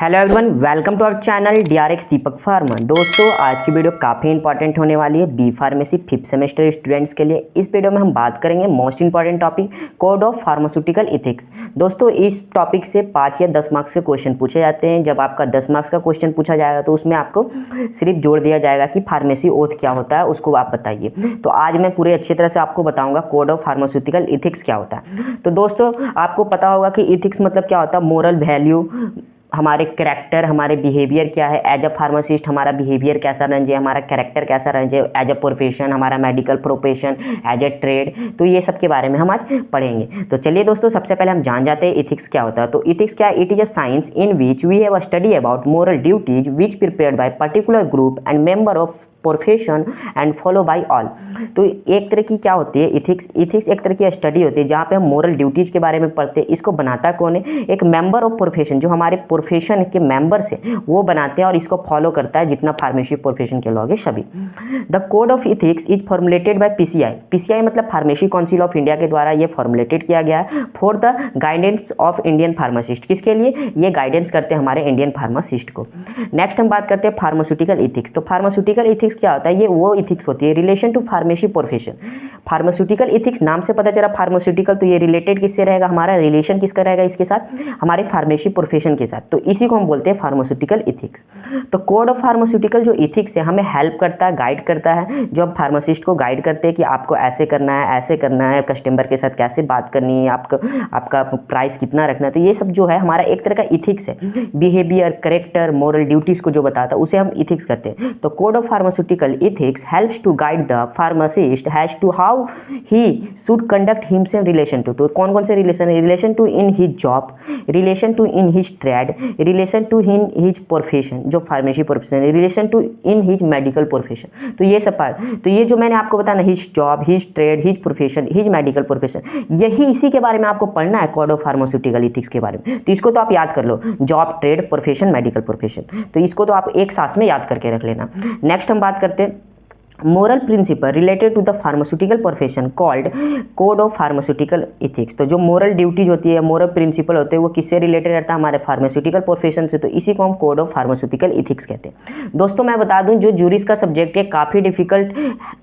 Hello everyone, welcome to our channel DRX Deepak pharma. दोस्तों, आज की वीडियो काफ़ी इंपॉर्टेंट होने वाली है B pharmacy 5th semester students के लिए। इस वीडियो में हम बात करेंगे most important topic code of pharmaceutical ethics. दोस्तों, इस टॉपिक से 5 या 10 मार्क्स के क्वेश्चन पूछे जाते हैं। जब आपका 10 मार्क्स का क्वेश्चन पूछा जाएगा तो उसमें आपको सिर्फ जोड़ दिया जाएगा कि फार्मेसी ओथ क्या होता है, उसको आप बताइए। तो आज मैं पूरे अच्छी तरह से आपको बताऊंगा कोड ऑफ फार्मास्यूटिकल इथिक्स क्या होता है। तो दोस्तों, आपको पता होगा कि इथिक्स मतलब क्या होता है, मोरल वैल्यू, हमारे कैरेक्टर, हमारे बिहेवियर क्या है एज अ फार्मासिस्ट, हमारा बिहेवियर कैसा रहना चाहिए, हमारा कैरेक्टर कैसा रहना चाहिए एज अ प्रोफेशन, हमारा medical profession, as a trade. तो ये सब के बारे में हम आज पढ़ेंगे। तो चलिए दोस्तों, सबसे पहले हम जान जाते हैं इथिक्स क्या होता है। तो इथिक्स क्या है? It is a science in which we have study about moral duties which prepared by particular group and member of profession and follow by all. तो एक तरह की क्या होती है इथिक्स? इथिक्स एक तरह की स्टडी होती है जहाँ पे हम मोरल ड्यूटीज के बारे में पढ़ते हैं। इसको बनाता कौन है? एक मेंबर ऑफ प्रोफेशन, जो हमारे प्रोफेशन के मेंबर्स हैं वो बनाते हैं और इसको फॉलो करता है जितना फार्मेसी प्रोफेशन के लोग हैं सभी। The code of ethics is formulated bye PCI. PCI मतलब फार्मेसी काउंसिल ऑफ इंडिया के द्वारा ये फॉर्मुलेटेड किया गया है for the guidance of Indian pharmacist. किसके लिए? ये गाइडेंस करते हैं हमारे इंडियन फार्मासिस्ट को। नेक्स्ट हम बात करते हैं फार्मास्यूटिकल इथिक्स। तो फार्मास्यूटिकल इथिक्स क्या होता है? ये वो इथिक्स होती है relation to pharmacy profession. Pharmaceutical ethics नाम से पता चला फार्मास्यूटिकल, तो ये रिलेटेड किससे रहेगा? हमारा रिलेशन किसका रहेगा इसके साथ? हमारे फार्मेसी प्रोफेशन के साथ। तो इसी को हम बोलते हैं फार्मास्यूटिकल इथिक्स। तो कोड ऑफ फार्मास्यूटिकल जो इथिक्स है हमें हेल्प करता है, गाइड करता है, जो हम फार्मासिस्ट को गाइड करते हैं कि आपको ऐसे करना है, ऐसे करना है, कस्टमर के साथ कैसे बात करनी है, आपका प्राइस कितना रखना है। तो ये सब जो है हमारा एक तरह का इथिक्स है। बिहेवियर, करेक्टर, मोरल ड्यूटीज को जो बताता है उसे हम इथिक्स करते हैं। तो code of pharmaceutical ethics helps to guide the pharmacist as to how he should conduct himself relation to। तो कौन कौन से रिलेशन है? Relation to in his job, relation to in his trade, relation to in his profession जो pharmacy profession है, relation to in his medical profession. तो ये सब पार्ट, तो ये जो मैंने आपको बताया ना, his job, his trade, his profession, his medical profession, यही इसी के बारे में आपको पढ़ना है कोड ऑफ फार्मास्यूटिकल इथिक्स के बारे में। तो इसको तो आप याद कर लो, job, trade, profession, medical profession. तो इसको तो आप एक साथ में याद करके रख लेना। नेक्स्ट हम बात करते हैं moral principle related to the pharmaceutical profession called code of pharmaceutical ethics. तो जो मोरल ड्यूटीज होती है, मोरल प्रिंसिपल होते हैं, वो किससे रिलेटेड रहता है? हमारे फार्मास्यूटिकल प्रोफेशन से। तो इसी को हम कोड ऑफ फार्मास्यूटिकल इथिक्स कहते हैं। दोस्तों, मैं बता दूं, जो जूरिस का सब्जेक्ट है काफ़ी डिफिकल्ट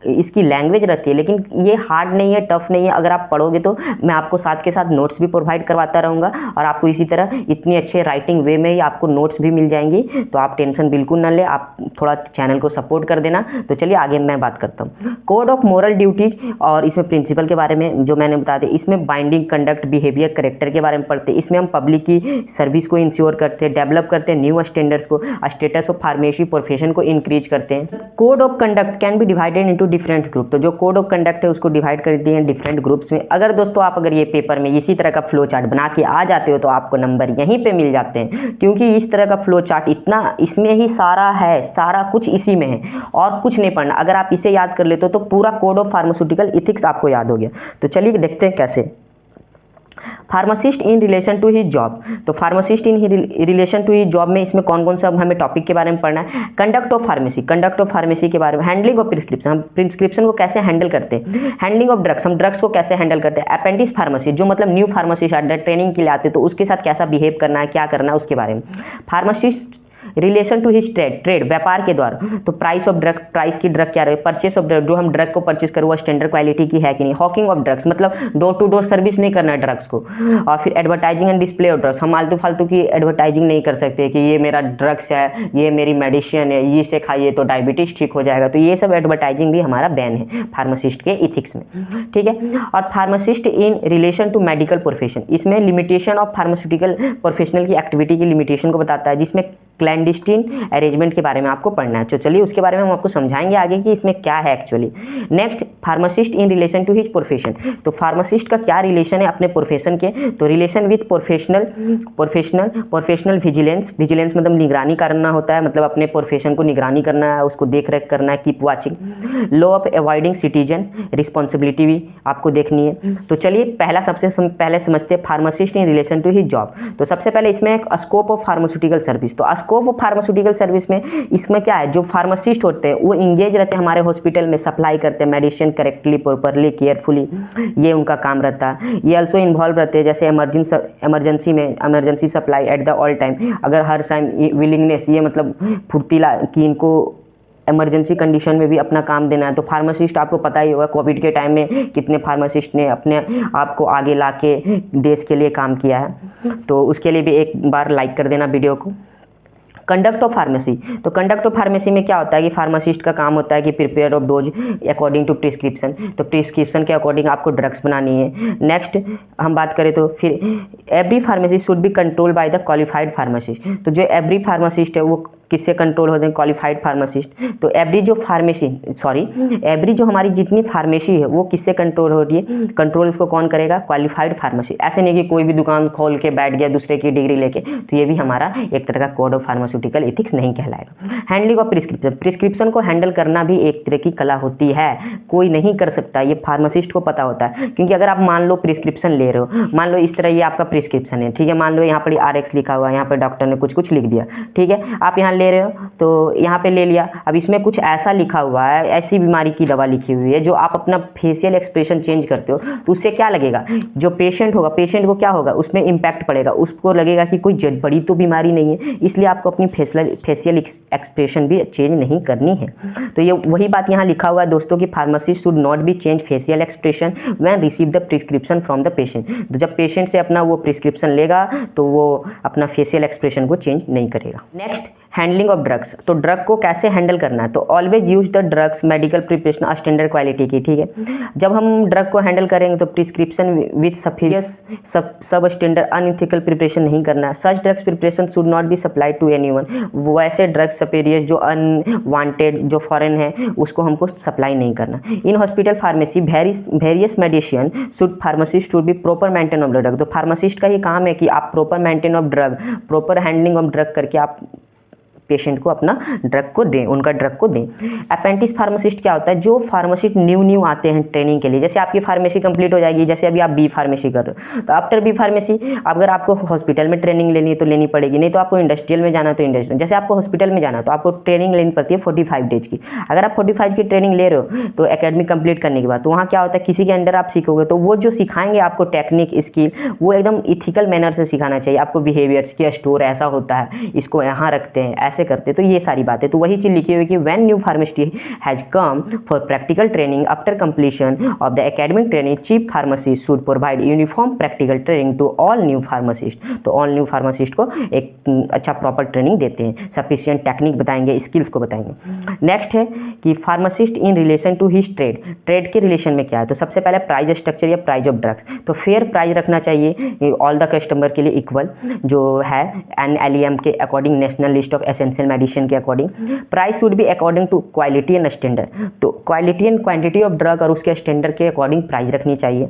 इसकी लैंग्वेज रहती है, लेकिन ये हार्ड नहीं है, टफ नहीं है। अगर आप पढ़ोगे तो मैं आपको साथ के साथ नोट्स भी प्रोवाइड करवाता रहूँगा और आपको इसी तरह इतनी अच्छे राइटिंग वे में ही आपको नोट्स भी मिल जाएंगी। तो आप टेंशन बिल्कुल ना ले, आप थोड़ा चैनल को सपोर्ट कर देना। तो चलिए आगे मैं बात करता हूँ कोड ऑफ मोरल ड्यूटीज, और इसमें प्रिंसिपल के बारे में जो मैंने बता दिया। इसमें बाइंडिंग, कंडक्ट, बिहेवियर, करेक्टर के बारे में पढ़ते हैं। इसमें हम पब्लिक की सर्विस को इंश्योर करते हैं, डेवलप करते हैं न्यू स्टैंडर्ड्स को, स्टेटस ऑफ फार्मेसी प्रोफेशन को इंक्रीज करते हैं। Code of conduct can be divided into different group. तो जो कोड ऑफ कंडक्ट है उसको डिवाइड कर दिए हैं डिफरेंट ग्रुप्स में। अगर दोस्तों आप अगर ये पेपर में इसी तरह का फ्लो चार्ट बना के आ जाते हो तो आपको नंबर यहीं पे मिल जाते हैं, क्योंकि इस तरह का फ्लो चार्ट इतना इसमें ही सारा है, सारा कुछ इसी में है और कुछ नहीं पढ़ना। अगर आप इसे याद कर लेते हो तो पूरा कोड ऑफ फार्मास्यूटिकल इथिक्स आपको याद हो गया। तो चलिए देखते हैं कैसे। Pharmacist in relation to his job. तो pharmacist in relation to his job में इसमें कौन कौन सा हमें टॉपिक के बारे में पढ़ना है? Conduct of pharmacy, conduct of pharmacy के बारे में, हैंडलिंग ऑफ प्रिस्क्रिप्शन, हम प्रिस्क्रिप्शन को कैसे हैंडल करते हैं, हैंडलिंग ऑफ ड्रग्स, हम ड्रग्स को कैसे हैंडल करते हैं, अपेंडिक्स फार्मेसी जो मतलब न्यू फार्मासिस्ट ट्रेनिंग के लिए आते हैं तो उसके साथ कैसा बिहेव करना है, क्या करना है उसके बारे में। Pharmacist relation to his trade, trade व्यापार के द्वारा, तो प्राइस ऑफ ड्रग, प्राइस की ड्रग क्या रहे, परचेस ऑफ ड्रग, जो हम ड्रग को परचेस करें वो स्टैंडर्ड क्वालिटी की है कि नहीं, हॉकिंग ऑफ ड्रग्स मतलब डोर टू डोर सर्विस नहीं करना है ड्रग्स को, और फिर advertising and display of drugs, हम आलतू फालतू की एडवर्टाइजिंग नहीं कर सकते कि ये मेरा ड्रग्स है, ये मेरी मेडिसिन है, ये से खाइए तो डायबिटीज ठीक हो जाएगा। तो ये सब एडवर्टाइजिंग भी हमारा बैन है फार्मासिस्ट के इथिक्स में, ठीक है। और pharmacist in relation to medical profession, इसमें लिमिटेशन ऑफ फार्मास्यूटिकल प्रोफेशनल की एक्टिविटी की लिमिटेशन को बताता है, जिसमें क्लैंडिस्टीन अरेंजमेंट के बारे में आपको पढ़ना है। तो चलिए उसके बारे में हम आपको समझाएंगे आगे कि इसमें क्या है actually. Next, pharmacist in relation to his profession. तो फार्मासिस्ट का क्या रिलेशन है अपने प्रोफेशन के? तो relation with professional vigilance, vigilance मतलब निगरानी करना होता है, मतलब अपने प्रोफेशन को निगरानी करना है, उसको देख रेख करना है, keep watching. Law of avoiding citizen responsibility भी आपको देखनी है। तो चलिए सबसे पहले समझते हैं pharmacist in relation to his job. तो सबसे पहले इसमें एक स्कोप ऑफ फार्मास्यूटिकल सर्विस। तो स्कोप वो फार्मास्यूटिकल सर्विस में इसमें क्या है, जो फार्मासिस्ट होते हैं वो इंगेज रहते हैं हमारे हॉस्पिटल में, सप्लाई करते हैं मेडिसिन करेक्टली, प्रॉपरली, केयरफुली, ये उनका काम रहता है। ये ऑल्सो इन्वॉल्व रहते हैं जैसे इमरजेंसी में emergency supply at the all time, अगर हर टाइम विलिंगनेस, ये मतलब फुर्तीला कि इनको इमरजेंसी कंडीशन में भी अपना काम देना है। तो फार्मासिस्ट आपको पता ही होगा कोविड के टाइम में कितने फार्मासिस्ट ने अपने आप को आगे ला के देश के लिए काम किया है। तो उसके लिए भी एक बार लाइक कर देना वीडियो को। कंडक्ट ऑफ फार्मेसी, तो कंडक्ट ऑफ फार्मेसी में क्या होता है कि फार्मासिस्ट का काम होता है कि prepare of dose according to prescription, तो प्रिस्क्रिप्शन के अकॉर्डिंग आपको ड्रग्स बनानी है। नेक्स्ट हम बात करें तो फिर every pharmacist should be control by the qualified pharmacist, तो जो एवरी फार्मासिस्ट है वो किससे कंट्रोल होते हैं, क्वालिफाइड फार्मासिस्ट। तो एवरी जो हमारी जितनी फार्मेसी है वो किससे कंट्रोल हो रही है, कंट्रोल उसको कौन करेगा, क्वालिफाइड फार्मेसी। ऐसे नहीं कि कोई भी दुकान खोल के बैठ गया दूसरे की डिग्री लेके, तो ये भी हमारा एक तरह का कोड ऑफ फार्मास्यूटिकल एथिक्स नहीं कहलाएगा। हैंडलिंग ऑफ प्रिस्क्रिप्शन, प्रिस्क्रिप्शन को हैंडल करना भी एक तरह की कला होती है, कोई नहीं कर सकता, ये फार्मासिस्ट को पता होता है। क्योंकि अगर आप मान लो प्रिस्क्रिप्शन ले रहे हो, मान लो इस तरह ये आपका प्रिस्क्रिप्शन है, ठीक है, मान लो यहाँ पर RX लिखा हुआ है, यहाँ पर डॉक्टर ने कुछ लिख दिया, ठीक है, आप यहाँ ले रहे हो तो यहाँ पे ले लिया। अब इसमें कुछ ऐसा लिखा हुआ है, ऐसी बीमारी की दवा लिखी हुई है, जो आप अपना फेशियल एक्सप्रेशन चेंज करते हो तो उससे क्या लगेगा, जो पेशेंट होगा, पेशेंट को क्या होगा, उसमें इम्पैक्ट पड़ेगा, उसको लगेगा कि कोई बड़ी तो बीमारी नहीं है, इसलिए आपको अपनी फेशियल एक्सप्रेशन भी चेंज नहीं करनी है। तो ये वही बात यहाँ लिखा हुआ है दोस्तों कि pharmacist should not B change facial expression when receive the prescription from the patient, तो जब पेशेंट से अपना वो प्रिस्क्रिप्शन लेगा तो वो अपना फेशियल एक्सप्रेशन को चेंज नहीं करेगा। नेक्स्ट हैंडलिंग ऑफ ड्रग्स, तो ड्रग को कैसे हैंडल करना है, तो always use the drugs medical preparation standard quality की, ठीक है। जब हम ड्रग को हैंडल करेंगे तो prescription with sufficient sub standard unethical preparation नहीं करना है। Such drugs preparation should not be supplied to anyone, वैसे ड्रग्स सपेरियस जो अनवांटेड जो फॉरेन है उसको हमको सप्लाई नहीं करना। In hospital pharmacy various medicine should pharmacist should B proper maintain of drug, तो फार्मासिस्ट का ही काम है कि आप proper maintain of drug, proper handling of drug करके आप पेशेंट को अपना ड्रग को दें, उनका ड्रग को दें। अप्रेंटिस फार्मासिस्ट क्या होता है, जो फार्मासिस्ट न्यू आते हैं ट्रेनिंग के लिए, जैसे आपकी फार्मेसी कंप्लीट हो जाएगी, जैसे अभी आप बी फार्मेसी कर रहे हो, तो आफ्टर बी फार्मेसी अगर आपको हॉस्पिटल में ट्रेनिंग लेनी है तो लेनी पड़ेगी, नहीं तो आपको इंडस्ट्रियल में जाना तो इंडस्ट्रियल, जैसे आपको हॉस्पिटल में जाना तो आपको ट्रेनिंग लेनी पड़ती है 45 डेज की। अगर आप 45 की ट्रेनिंग ले रहे हो तो एकेडमी कंप्लीट करने के बाद, तो वहाँ क्या होता है, किसी के अंडर आप सीखोगे तो वो जो सिखाएंगे आपको टेक्निक स्किल, वो एकदम इथिकल मैनर से सिखाना चाहिए आपको, बिहेवियर्स की स्टोर ऐसा होता है, इसको यहाँ रखते हैं, ऐसे करते, तो ये सारी बातें। तो वही चीज लिखी हुई कि when new pharmacist has come for practical training after completion of the academic training, chief pharmacist should provide uniform practical training to all new pharmacist, तो ऑल न्यू फार्मासिस्ट को एक अच्छा प्रॉपर ट्रेनिंग देते हैं, सफिशिएंट टेक्निक बताएंगे, skills को बताएंगे। Next है कि pharmacist in relation to his trade के रिलेशन में क्या है, तो सबसे पहले प्राइस स्ट्रक्चर या प्राइस ऑफ ड्रग्स, तो फेयर प्राइस रखना चाहिए ऑल द कस्टमर के लिए इक्वल, जो है NLEM के according, national list of essential medicine के according. Price should be according to quality and standard, तो quality and quantity of drug और उसके स्टैंडर्ड के अकॉर्डिंग प्राइस रखनी चाहिए।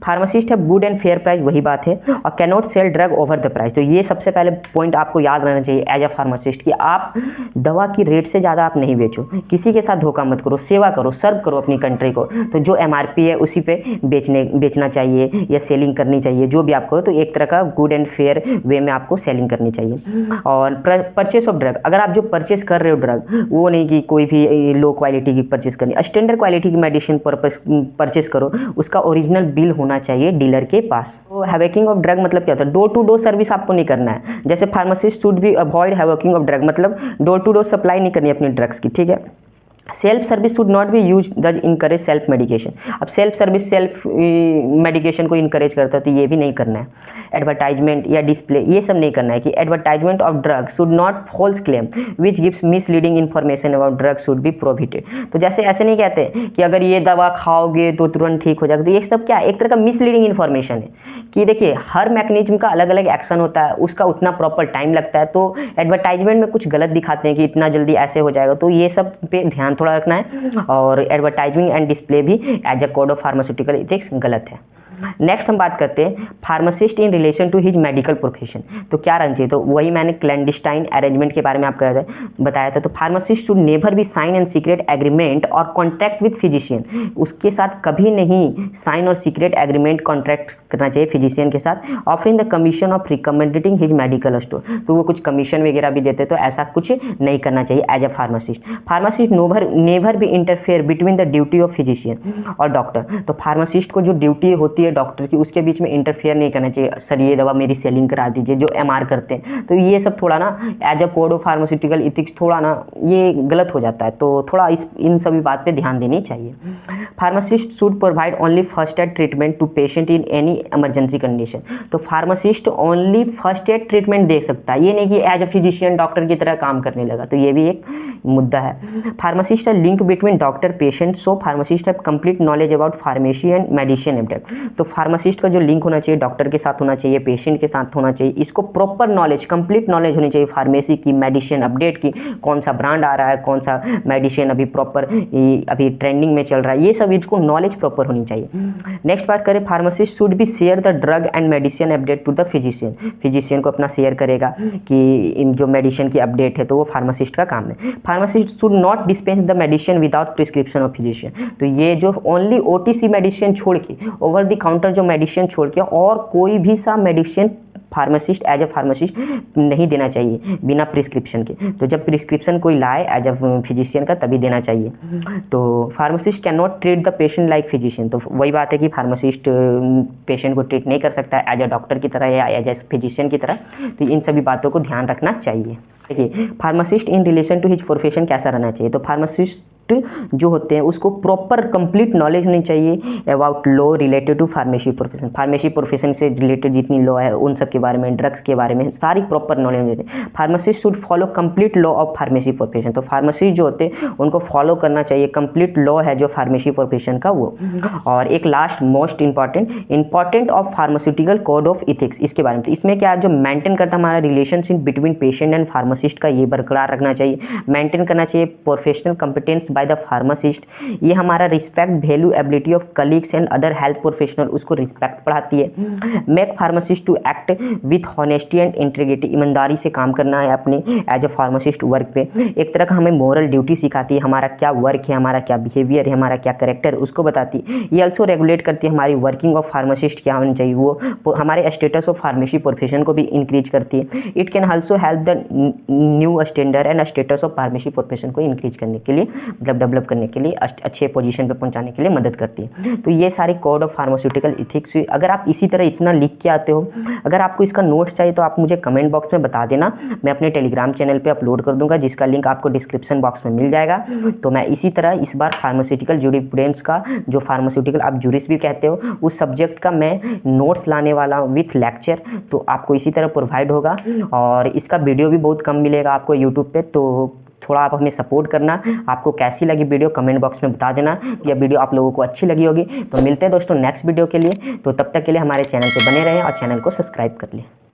फार्मासिस्ट है गुड एंड फेयर प्राइस, वही बात है, और can not sell drug over the price, तो ये सबसे पहले पॉइंट आपको याद रहना चाहिए एज अ फार्मासिस्ट कि आप दवा की रेट से ज़्यादा आप नहीं बेचो, किसी के साथ धोखा मत करो, सेवा करो, सर्व करो अपनी कंट्री को, तो जो MRP है उसी पे बेचना चाहिए या सेलिंग करनी चाहिए, जो भी आपको, तो एक तरह का गुड एंड फेयर वे में आपको सेलिंग करनी चाहिए। और परचेस ऑफ ड्रग, अगर आप जो परचेस कर रहे हो ड्रग, वो नहीं कि कोई भी लो क्वालिटी की परचेस करनी, स्टैंडर्ड क्वालिटी की मेडिसिन परचेस करो, उसका ओरिजिनल बिल होना चाहिए डीलर के पास। तो हैवकिंग ऑफ ड्रग मतलब क्या होता है, डोर टू डोर सर्विस आपको नहीं करना है, जैसे pharmacist should be avoid hawking of drug, मतलब डोर टू डोर सप्लाई नहीं करनी अपनी ड्रग्स की, ठीक है। Self service should not be use the encourage self medication, अब सेल्फ सर्विस सेल्फ मेडिकेशन को इनकरेज करता है तो ये भी नहीं करना है। एडवर्टाइजमेंट या डिस्प्ले, ये सब नहीं करना है कि advertisement of drug should not false claim which gives misleading information about drug should be prohibited, तो जैसे ऐसे नहीं कहते कि अगर ये दवा खाओगे तो तुरंत ठीक हो जाएगा, तो ये सब क्या है, एक तरह का मिसलीडिंग इन्फॉर्मेशन है कि देखिए हर मैकेनिज्म का अलग अलग एक्शन होता है, उसका उतना प्रॉपर टाइम लगता है, तो एडवर्टाइजमेंट में कुछ गलत दिखाते हैं कि इतना जल्दी ऐसे हो जाएगा, तो ये सब पे ध्यान थोड़ा रखना है। और एडवर्टाइजिंग एंड डिस्प्ले भी as a code of pharmaceutical ethics गलत है। नेक्स्ट हम बात करते हैं pharmacist in relation to his medical profession. तो क्या रहना चाहिए, तो वही मैंने क्लैंडस्टाइन अरेंजमेंट के बारे में आपको बताया था। तो pharmacist should never be sign and secret agreement और कॉन्ट्रैक्ट विद फिजिशियन, उसके साथ कभी नहीं साइन और सीक्रेट एग्रीमेंट कॉन्ट्रैक्ट करना चाहिए फिजिशियन के साथ। Offering the commission of recommending his medical store, तो वो कुछ कमीशन वगैरह भी देते, तो ऐसा कुछ नहीं करना चाहिए as a pharmacist. Pharmacist never भी interfere between the duty of physician और डॉक्टर, तो फार्मासिस्ट को जो ड्यूटी होती है डॉक्टर की उसके बीच में इंटरफेयर नहीं करना चाहिए। सर ये दवा मेरी सेलिंग करा दीजिए, जो एमआर करते हैं, तो ये सब थोड़ा ना as a code of pharmaceutical ethics थोड़ा ना ये गलत हो जाता है, तो थोड़ा इन सभी बात पे ध्यान देनी चाहिए। Pharmacist should provide only first aid treatment to patient in any emergency condition, तो pharmacist only first aid treatment दे सकता है, ये नहीं कि एज अ फिजिशियन डॉक्टर की तरह काम करने लगा, तो ये भी एक मुद्दा है। फार्मासिस्ट है link between doctor patient, so pharmacist है complete knowledge about pharmacy and medicine updated, तो फार्मासिस्ट का जो लिंक होना चाहिए डॉक्टर के साथ होना चाहिए, पेशेंट के साथ होना चाहिए, इसको प्रॉपर नॉलेज कंप्लीट नॉलेज होनी चाहिए फार्मेसी की, मेडिसिन अपडेट की, कौन सा ब्रांड आ रहा है, कौन सा मेडिसिन अभी प्रॉपर अभी ट्रेंडिंग में चल रहा है, ये सब इसको नॉलेज प्रॉपर होनी चाहिए। नेक्स्ट बात करें, pharmacist should be share the drug and medicine update to the physician, physician को अपना शेयर करेगा कि इन जो मेडिसिन की अपडेट है, तो वो फार्मासिस्ट का काम है। Pharmacist should not dispense the medicine without prescription of physician, तो ये जो ओनली ओटीसी मेडिसिन छोड़ के, ओवर द काउंटर जो मेडिसिन छोड़ के और कोई भी सा medicine pharmacist as a pharmacist नहीं देना चाहिए बिना प्रिस्क्रिप्शन के, तो जब प्रिस्क्रिप्शन कोई लाए एज अ फिजिशियन का तभी देना चाहिए। तो pharmacist can not treat the patient like physician, तो वही बात है कि फार्मासिस्ट पेशेंट को ट्रीट नहीं कर सकता एज अ डॉक्टर की तरह या एज अ फिजिशियन की तरह, तो इन सभी बातों को ध्यान रखना चाहिए। देखिए pharmacist in relation to his profession कैसा रहना चाहिए, तो फार्मासिस्ट जो होते हैं उसको प्रॉपर कंप्लीट नॉलेज होनी चाहिए about law related to pharmacy profession, pharmacy profession से रिलेटेड जितनी लॉ है उन सब के बारे में, ड्रग्स के बारे में सारी प्रॉपर नॉलेज होती है। Pharmacist should follow complete law of pharmacy profession, तो फार्मेसी जो होते हैं उनको फॉलो करना चाहिए कंप्लीट लॉ है जो फार्मेसी प्रोफेशन का वो। और एक last most important of pharmaceutical code of ethics, इसके बारे में, तो इसमें क्या जो मेंटेन करता हमारा relationship between patient and pharmacist का, ये बरकरार रखना चाहिए, मेंटेन करना चाहिए professional competence by the pharmacist, ये हमारा respect value ability of colleagues and other health professional, उसको रिस्पेक्ट पढ़ाती है। Make pharmacist to act with honesty and integrity, ईमानदारी से काम करना है अपने एज अ फार्मासिस्ट वर्क पे, एक तरह का हमें मोरल ड्यूटी सिखाती है, हमारा क्या वर्क है, हमारा क्या बिहेवियर है, हमारा क्या कैरेक्टर उसको बताती है। ये ऑल्सो रेगुलेट करती है हमारी वर्किंग ऑफ फार्मासिस्ट क्या होनी चाहिए, वो हमारे स्टेटस ऑफ फार्मेसी प्रोफेशन को भी इंक्रीज करती है। It can also help the new standard and status of pharmacy profession को इंक्रीज करने के लिए, मतलब डेवलप करने के लिए, अच्छे पोजीशन पे पहुंचाने के लिए मदद करती है। तो ये सारे कोड ऑफ फार्मास्यूटिकल इथिक्स, अगर आप इसी तरह इतना लिख के आते हो, अगर आपको इसका नोट्स चाहिए तो आप मुझे कमेंट बॉक्स में बता देना, मैं अपने टेलीग्राम चैनल पे अपलोड कर दूंगा, जिसका लिंक आपको डिस्क्रिप्शन बॉक्स में मिल जाएगा। तो मैं इसी तरह इस बार फार्मास्यूटिकल जूरिस्प्रूडेंस का, जो फार्मास्यूटिकल आप जूरिस भी कहते हो, उस सब्जेक्ट का मैं नोट्स लाने वाला हूँ विथ लेक्चर, तो आपको इसी तरह प्रोवाइड होगा। और इसका वीडियो भी बहुत कम मिलेगा आपको यूट्यूब पे, तो थोड़ा आप हमें सपोर्ट करना। आपको कैसी लगी वीडियो कमेंट बॉक्स में बता देना, यह वीडियो आप लोगों को अच्छी लगी होगी। तो मिलते हैं दोस्तों नेक्स्ट वीडियो के लिए, तो तब तक के लिए हमारे चैनल पे बने रहें और चैनल को सब्सक्राइब कर लें।